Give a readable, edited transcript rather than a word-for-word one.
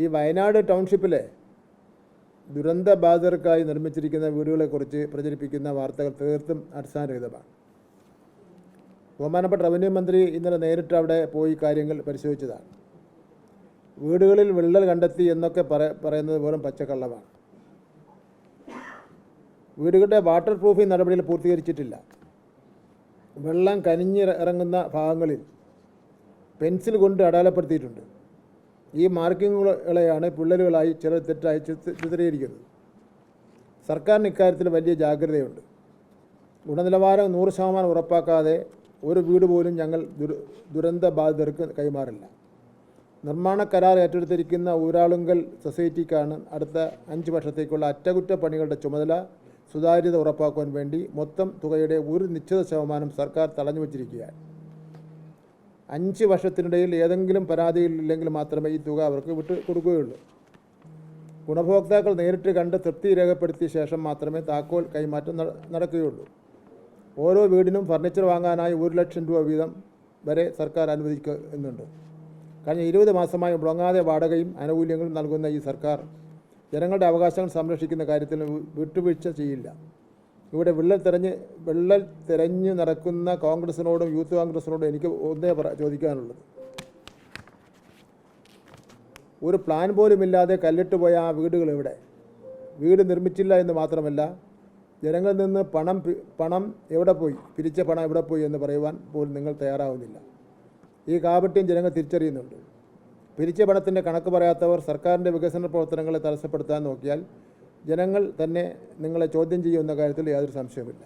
ഈ വയനാട് ടൗൺഷിപ്പിലെ ദുരന്തബാധിതർക്കായി നിർമ്മിച്ചിരിക്കുന്ന വീടുകളെക്കുറിച്ച് പ്രചരിപ്പിക്കുന്ന വാർത്തകൾ തീർത്തും അടിസ്ഥാനരഹിതമാണ്. ബഹുമാനപ്പെട്ട റവന്യൂ മന്ത്രി ഇന്നലെ നേരിട്ട് അവിടെ പോയി കാര്യങ്ങൾ പരിശോധിച്ചതാണ്. വീടുകളിൽ വിള്ളൽ കണ്ടെത്തി എന്നൊക്കെ പറയുന്നത് വെറും പച്ചക്കള്ളമാണ്. വീടുകളുടെ വാട്ടർ പ്രൂഫിംഗ് നടപടികൾ പൂർത്തീകരിച്ചിട്ടില്ല. വെള്ളം കനിഞ്ഞിറങ്ങുന്ന ഭാഗങ്ങളിൽ പെൻസിൽ കൊണ്ട് അടയാളപ്പെടുത്തിയിട്ടുണ്ട്. ഈ മാർക്കിങ്ങുകളെയാണ് വിള്ളലുകളായി ചിലർ തെറ്റായി ചിത്രീകരിക്കുന്നത്. സർക്കാരിന് ഇക്കാര്യത്തിൽ വലിയ ജാഗ്രതയുണ്ട്. ഗുണനിലവാരം 100% ഉറപ്പാക്കാതെ ഒരു വീട് പോലും ഞങ്ങൾ ദുരന്ത ബാധിതർക്ക് കൈമാറില്ല. നിർമ്മാണ കരാർ ഏറ്റെടുത്തിരിക്കുന്ന ഊരാളുങ്കൽ സൊസൈറ്റിക്കാണ് അടുത്ത 5 വർഷത്തേക്കുള്ള അറ്റകുറ്റപ്പണികളുടെ ചുമതല സുതാര്യത ഉറപ്പാക്കുവാൻ വേണ്ടി മൊത്തം തുകയുടെ ഒരു നിശ്ചിത ശതമാനം സർക്കാർ തടഞ്ഞു വച്ചിരിക്കുകയാണ്. 5 വർഷത്തിനിടയിൽ ഏതെങ്കിലും പരാതികളില്ലെങ്കിൽ മാത്രമേ ഈ തുക അവർക്ക് വിട്ട് കൊടുക്കുകയുള്ളൂ. ഗുണഭോക്താക്കൾ നേരിട്ട് കണ്ട് തൃപ്തി രേഖപ്പെടുത്തിയ ശേഷം മാത്രമേ താക്കോൽ കൈമാറ്റം നടക്കുകയുള്ളൂ. ഓരോ വീടിനും ഫർണിച്ചർ വാങ്ങാനായി 1 ലക്ഷം രൂപ വീതം വരെ സർക്കാർ അനുവദിക്കുന്നുണ്ട്. കഴിഞ്ഞ 20 മാസമായി മുടങ്ങാതെ വാടകയും ആനുകൂല്യങ്ങളും നൽകുന്ന ഈ സർക്കാർ ജനങ്ങളുടെ അവകാശങ്ങൾ സംരക്ഷിക്കുന്ന കാര്യത്തിൽ വിട്ടുവീഴ്ച ചെയ്യില്ല. ഇവിടെ വിള്ളൽ തിരഞ്ഞ് നടക്കുന്ന കോൺഗ്രസിനോടും യൂത്ത് കോൺഗ്രസിനോടും എനിക്ക് ഒന്നേ ചോദിക്കാനുള്ളത്, ഒരു പ്ലാൻ പോലുമില്ലാതെ കല്ലിട്ട് പോയ ആ വീടുകൾ എവിടെ? വീട് നിർമ്മിച്ചില്ല എന്ന് മാത്രമല്ല, ജനങ്ങളിൽ നിന്ന് പണം എവിടെ പോയി, പിരിച്ച പണം എവിടെ പോയി എന്ന് പറയുവാൻ പോലും നിങ്ങൾ തയ്യാറാവുന്നില്ല. ഈ കാപട്യം ജനങ്ങൾ തിരിച്ചറിയുന്നുണ്ട്. പിരിച്ച പണത്തിൻ്റെ കണക്ക് പറയാത്തവർ സർക്കാരിൻ്റെ വികസന പ്രവർത്തനങ്ങളെ തടസ്സപ്പെടുത്താൻ നോക്കിയാൽ ജനങ്ങൾ തന്നെ നിങ്ങളെ ചോദ്യം ചെയ്യുന്ന കാര്യത്തിൽ യാതൊരു സംശയവുമില്ല.